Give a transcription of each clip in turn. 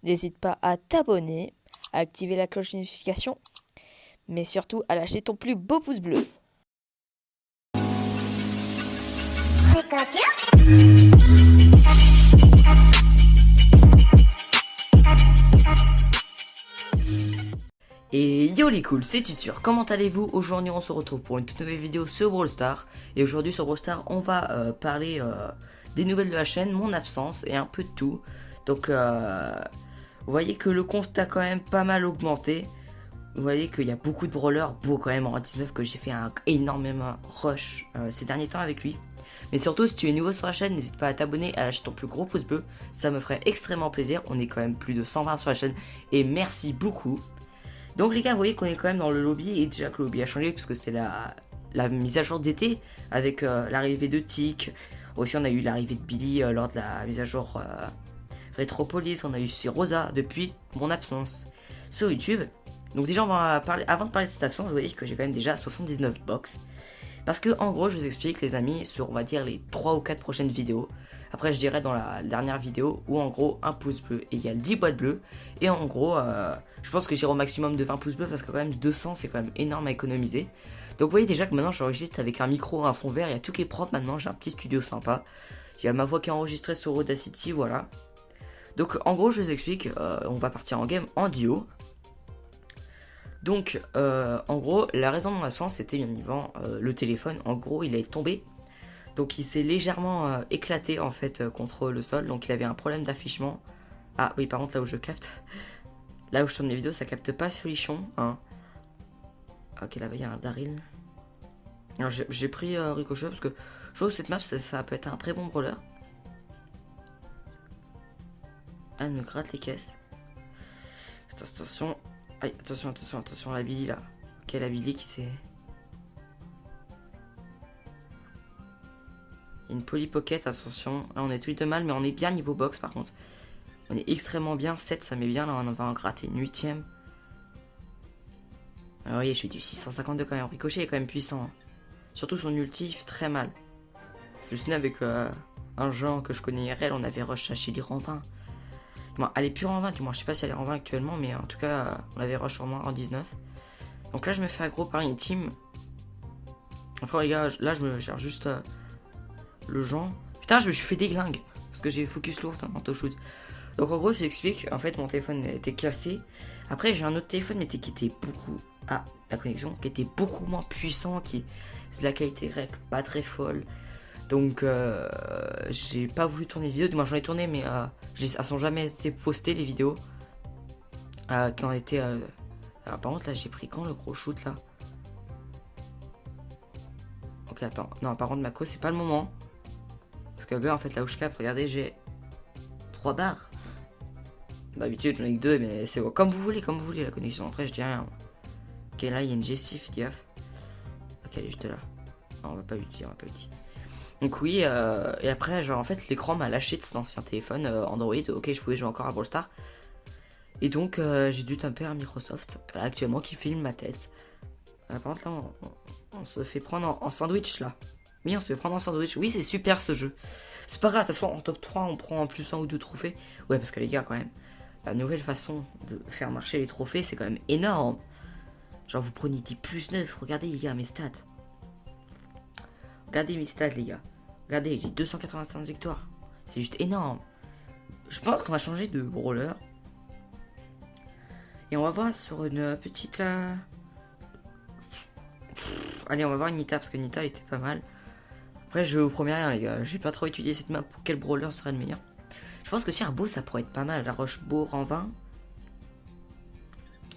N'hésite pas à t'abonner, à activer la cloche de notification, mais surtout à lâcher ton plus beau pouce bleu. Et yo les cool, c'est Tutur, comment allez-vous? Aujourd'hui on se retrouve pour une toute nouvelle vidéo sur Brawl Stars. Et aujourd'hui sur Brawl Stars on va parler des nouvelles de la chaîne, mon absence et un peu de tout. Donc vous voyez que le compte a quand même pas mal augmenté. Vous voyez qu'il y a beaucoup de brawlers, beau quand même en 19 que j'ai fait un énormément rush ces derniers temps avec lui. Mais surtout si tu es nouveau sur la chaîne, n'hésite pas à t'abonner, à lâcher ton plus gros pouce bleu, ça me ferait extrêmement plaisir. On est quand même plus de 120 sur la chaîne et merci beaucoup. Donc les gars, vous voyez qu'on est quand même dans le lobby, et déjà que le lobby a changé puisque c'était la mise à jour d'été avec l'arrivée de Tic. Aussi on a eu l'arrivée de Billy lors de la mise à jour Retropolis. On a eu aussi Rosa depuis mon absence sur YouTube. Donc déjà on va parler, avant de parler de cette absence, vous voyez que j'ai quand même déjà 79 box. Parce que en gros je vous explique les amis sur on va dire les 3 ou 4 prochaines vidéos. Après je dirais dans la dernière vidéo où en gros un pouce bleu égale 10 boîtes bleues. Et en gros je pense que j'irai au maximum de 20 pouces bleus parce que quand même 200 c'est quand même énorme à économiser. Donc vous voyez déjà que maintenant j'enregistre avec un micro, un fond vert, il y a tout qui est propre maintenant, j'ai un petit studio sympa. J'ai ma voix qui est enregistrée sur Audacity, voilà. Donc en gros je vous explique, on va partir en game en duo. Donc en gros la raison de mon absence c'était bien évidemment le téléphone. En gros il est tombé. Donc il s'est légèrement éclaté en fait contre le sol. Donc il avait un problème d'affichement. Ah oui par contre là où je capte, là où je tourne mes vidéos ça capte pas folichon hein. Ok là-bas il y a un Daryl. Alors j'ai pris Ricochet parce que je trouve que cette map ça peut être un très bon brawler. Elle me gratte les caisses. Attention. Aïe, attention la Billy là. Ok la Billy qui s'est... Une Polly Pocket, attention. Là, on est tous les deux mal, mais on est bien niveau box par contre. On est extrêmement bien. 7, ça met bien. Là, on va en gratter une 8ème. Ah, vous voyez, je fais du 652 quand même. Ricochet est quand même puissant. Hein. Surtout son ulti, il fait très mal. Je me souviens avec un genre que je connais IRL, on avait rush à Chili en 20. Bon, elle est plus en 20, du moins. Je sais pas si elle est en 20 actuellement, mais en tout cas, on avait rush en moins en 19. Donc là, je me fais aggro par une team. Après, les gars, là, je me gère juste... le genre. Putain, je me suis fait déglingue parce que j'ai focus lourd en auto-shoot. Donc en gros, je vous explique. En fait, mon téléphone était cassé. Après, j'ai un autre téléphone mais qui était beaucoup... Ah, la connexion. Qui était beaucoup moins puissant. C'est la qualité grecque pas très folle. Donc, j'ai pas voulu tourner de vidéo. Du moins, j'en ai tourné, mais elles sont jamais été postées, les vidéos. Qui ont été... Alors, par contre, là, j'ai pris quand le gros shoot là? Ok, attends. Non, par contre, Mako, c'est pas le moment. Parce que là, en fait, là où je capte, regardez, j'ai 3 barres. D'habitude, j'en ai que 2, mais c'est bon. Comme vous voulez, la connexion. Après, je dis rien. Ok, là, il y a une Jessie, fais gaffe. Ok, elle est juste là. Non, on va pas l'utiliser, Donc, oui, et après, genre, en fait, l'écran m'a lâché de cet ancien téléphone Android. Ok, je pouvais jouer encore à Brawl Stars. Et donc, j'ai dû taper un Microsoft, actuellement, qui filme ma tête. Par contre, là, on se fait prendre en sandwich, là. Oui, on se fait prendre en sandwich. Oui, c'est super ce jeu. C'est pas grave, de toute façon, en top 3, on prend en plus 1 ou 2 trophées. Ouais, parce que les gars, quand même, la nouvelle façon de faire marcher les trophées, c'est quand même énorme. Genre, vous prenez des plus 9. Regardez, les gars, mes stats. Regardez mes stats, les gars. Regardez, j'ai 285 victoires. C'est juste énorme. Je pense qu'on va changer de brawler. Et on va voir sur une petite... Allez, on va voir Nita, parce que Nita, elle était pas mal. Après, je vous promets rien, les gars. J'ai pas trop étudié cette map pour quel brawler serait le meilleur. Je pense que si un beau, ça pourrait être pas mal. La roche beau en 20.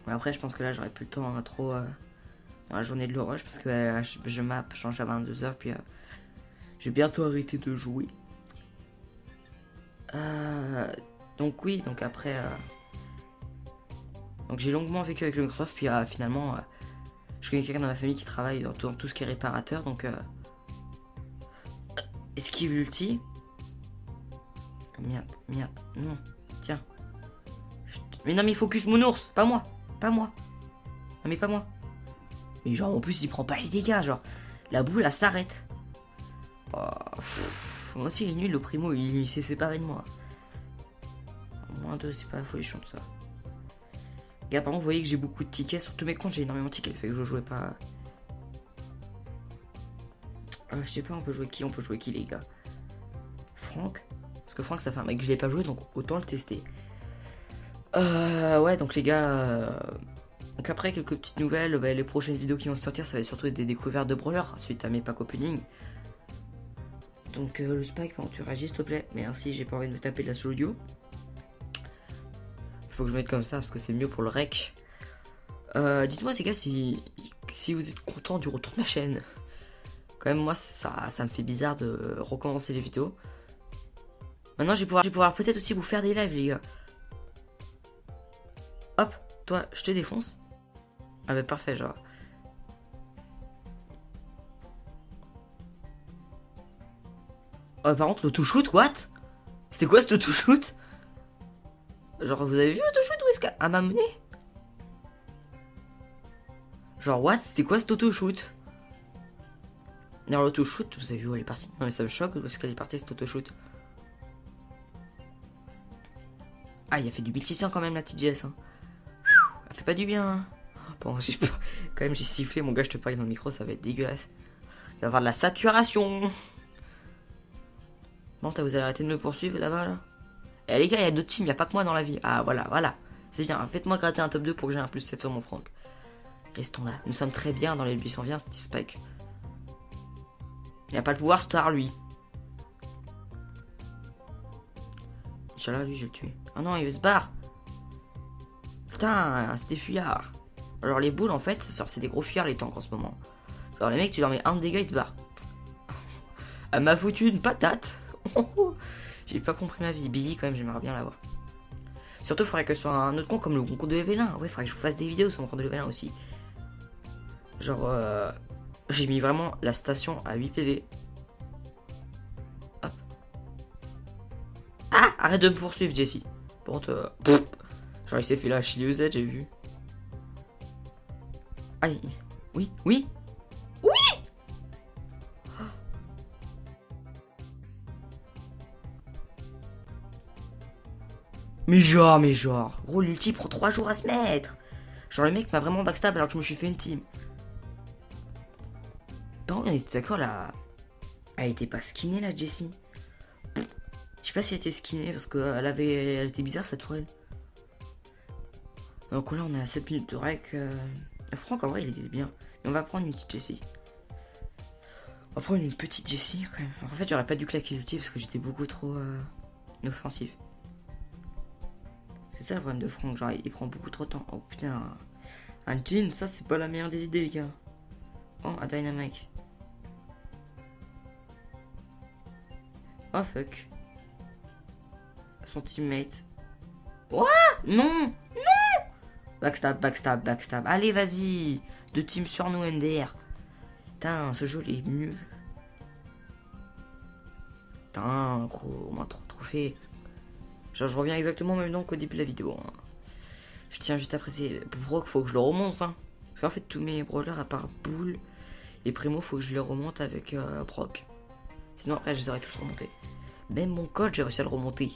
Mais après, je pense que là, j'aurais plus le temps trop dans la journée de le rush. Parce que je map change à 22h. Puis j'ai bientôt arrêté de jouer. Donc, oui. Donc, après. Donc, j'ai longuement vécu avec le Microsoft. Puis finalement, je connais quelqu'un dans ma famille qui travaille dans tout ce qui est réparateur. Donc. Esquive l'ulti. Merde, non, tiens. Mais non, mais focus mon ours, pas moi. Non, mais pas moi. Mais genre, en plus, il prend pas les dégâts, genre. La boule, elle s'arrête. Oh, moi aussi, il est nul, le primo, il s'est séparé de moi. Moi, 1, 2, c'est pas la folichon de ça. Gars, par contre, vous voyez que j'ai beaucoup de tickets. Sur tous mes comptes, j'ai énormément de tickets. Le fait que je jouais pas. Je sais pas, on peut jouer qui, les gars? Franck? Parce que Franck, ça fait un mec que je l'ai pas joué, donc autant le tester. Ouais, donc les gars. Donc après, quelques petites nouvelles. Les prochaines vidéos qui vont sortir, ça va être surtout des découvertes de brawlers suite à mes packs opening. Donc le Spike, tu réagis s'il te plaît. Merci, j'ai pas envie de me taper de la solo audio. Il faut que je mette comme ça parce que c'est mieux pour le rec. Dites-moi les gars si vous êtes content du retour de ma chaîne. Quand même moi ça me fait bizarre de recommencer les vidéos. Maintenant je vais pouvoir peut-être aussi vous faire des lives les gars. Hop, toi je te défonce. Ah bah parfait genre. Par contre l'auto-shoot, what? C'était quoi cet auto-shoot? Genre vous avez vu l'auto-shoot ou est-ce qu'à m'a mené? Genre what? C'était quoi cet auto-shoot? Alors l'auto-shoot, vous avez vu où elle est partie? Non mais ça me choque, où est-ce qu'elle est partie cette auto-shoot? Ah il a fait du 1600 quand même la petite GS hein. Elle fait pas du bien hein. Bon j'ai pas... Quand même j'ai sifflé mon gars, je te parle dans le micro, ça va être dégueulasse. Il va y avoir de la saturation. Bon vous allez arrêter de me poursuivre là-bas là. Eh les gars, il y a d'autres teams, il n'y a pas que moi dans la vie. Ah voilà. C'est bien, faites-moi gratter un top 2 pour que j'ai un plus 7 sur mon Franck. Restons là, nous sommes très bien dans les 820, c'était Spike. Il n'a pas le pouvoir star lui. Inch'Allah lui je vais le tuer. Oh non il se barre. Putain c'est des fuyards. Alors les boules en fait c'est des gros fuyards les tanks en ce moment. Alors les mecs tu leur mets un de dégâts ils se barrent. Elle m'a foutu une patate. J'ai pas compris ma vie. Billy quand même j'aimerais bien l'avoir. Surtout il faudrait que ce soit un autre compte comme le concours de level 1. Ouais il faudrait que je vous fasse des vidéos sur mon compte de level 1 aussi. Genre j'ai mis vraiment la station à 8 PV. Hop. Ah arrête de me poursuivre Jessie. Bon genre il s'est fait la Chili Z j'ai vu. Allez. Oui. Mais genre. Gros l'ulti prend 3 jours à se mettre. Genre le mec m'a vraiment backstab alors que je me suis fait une team. Non, on était d'accord là. Elle était pas skinée la Jessie. Je sais pas si elle était skinée parce elle était bizarre sa tourelle. Donc là on est à 7 minutes de rec. Franck en vrai il était bien. Mais on va prendre une petite Jessie. On va prendre une petite Jessie quand même. Alors, en fait j'aurais pas dû claquer l'ulti parce que j'étais beaucoup trop offensif. C'est ça le problème de Franck, genre il prend beaucoup trop de temps. Oh putain. Un jean ça c'est pas la meilleure des idées les gars. Oh un dynamic. Oh fuck. Son teammate. What? Non. Backstab. Allez vas-y. 2 teams sur nous MDR. Putain ce jeu il est nul. Putain gros, au moins 3 trophées. Genre je reviens exactement au même nom qu'au début de la vidéo hein. Je tiens juste à préciser. Pour Brock faut que je le remonte hein. Parce qu'en fait tous mes brawlers à part Bull et Primo faut que je les remonte avec Brock. Sinon après je les aurais tous remontés. Même mon code j'ai réussi à le remonter.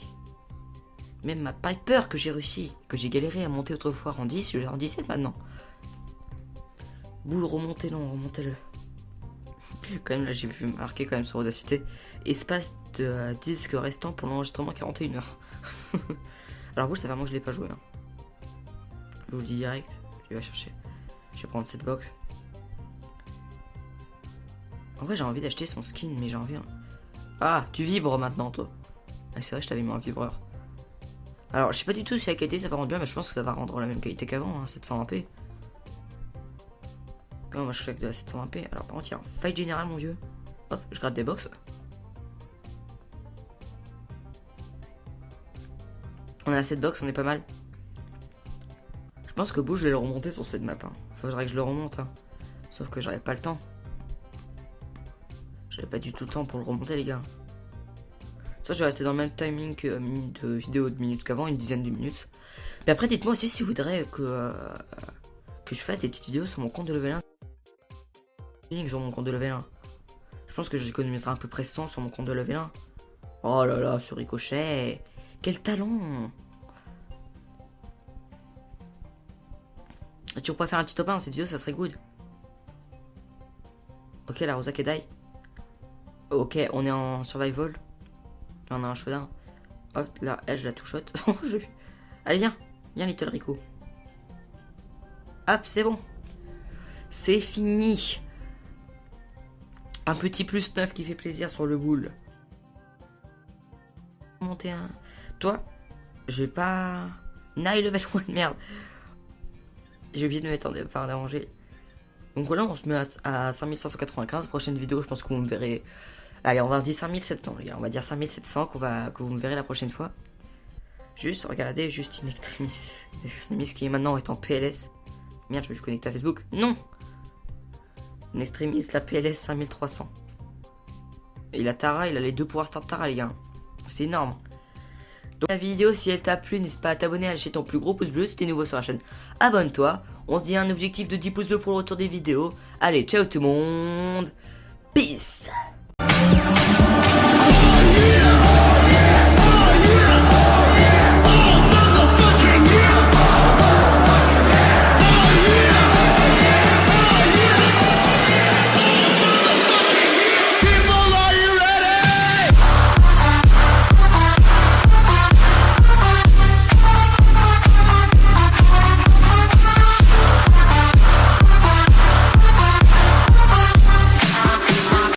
Même ma Piper que j'ai réussi, que j'ai galéré à monter autrefois en 10, je l'ai en 17 maintenant. Boule remontez-le, remontez-le. Quand même là j'ai vu marquer quand même sur Audacité. Espace de disque restant pour l'enregistrement 41 heures. Alors Boule ça fait un moment que je l'ai pas joué hein. Je vous le dis direct, je vais chercher. Je vais prendre cette box. En vrai j'ai envie d'acheter son skin mais j'ai envie hein. Ah tu vibres maintenant toi. Ah c'est vrai je t'avais mis un vibreur. Alors je sais pas du tout si la qualité ça va rendre bien mais je pense que ça va rendre la même qualité qu'avant hein, 720p. Quand moi je claque de la 720p. Alors par contre il y a un fight général mon vieux. Hop je gratte des box. On a 7 box on est pas mal. Je pense que Bull je vais le remonter sur cette map hein. Faudrait que je le remonte hein. Sauf que j'aurais pas le temps. J'avais pas du tout le temps pour le remonter les gars. Ça je vais rester dans le même timing que de vidéo de minutes qu'avant, une dizaine de minutes. Mais après dites-moi aussi si vous voudrez que je fasse des petites vidéos sur mon compte de level 1. Sur mon compte de level 1. Je pense que j'économiserai à peu près 100 sur mon compte de level 1. Oh là là ce ricochet. Quel talent. Si tu pourrais faire un petit top 1 dans cette vidéo, ça serait good. Ok, la Rosa Kedai. Ok, on est en survival. On a un showdown. Hop, là, elle, je la touche. Allez, viens. Viens, Little Rico. Hop, c'est bon. C'est fini. Un petit plus 9 qui fait plaisir sur le boule. Monter un... Toi, je vais pas... Night level 1, merde. J'ai oublié de me mettre en départ d'arranger. Donc voilà, on se met à 5595. Prochaine vidéo, je pense que vous me verrez... Allez, on va dire 5700, les gars. On va dire 5700 que vous me verrez la prochaine fois. Juste, regardez, juste In Extremis. Extremis qui maintenant est en PLS. Merde, je me suis connecté à Facebook. Non! In Extremis, la PLS 5300. Et la Tara, il a les deux pouvoirs start Tara, les gars. C'est énorme. Donc la vidéo, si elle t'a plu, n'hésite pas à t'abonner, à lâcher ton plus gros pouce bleu. Si t'es nouveau sur la chaîne, abonne-toi. On se dit un objectif de 10 pouces bleus pour le retour des vidéos. Allez, ciao tout le monde. Peace.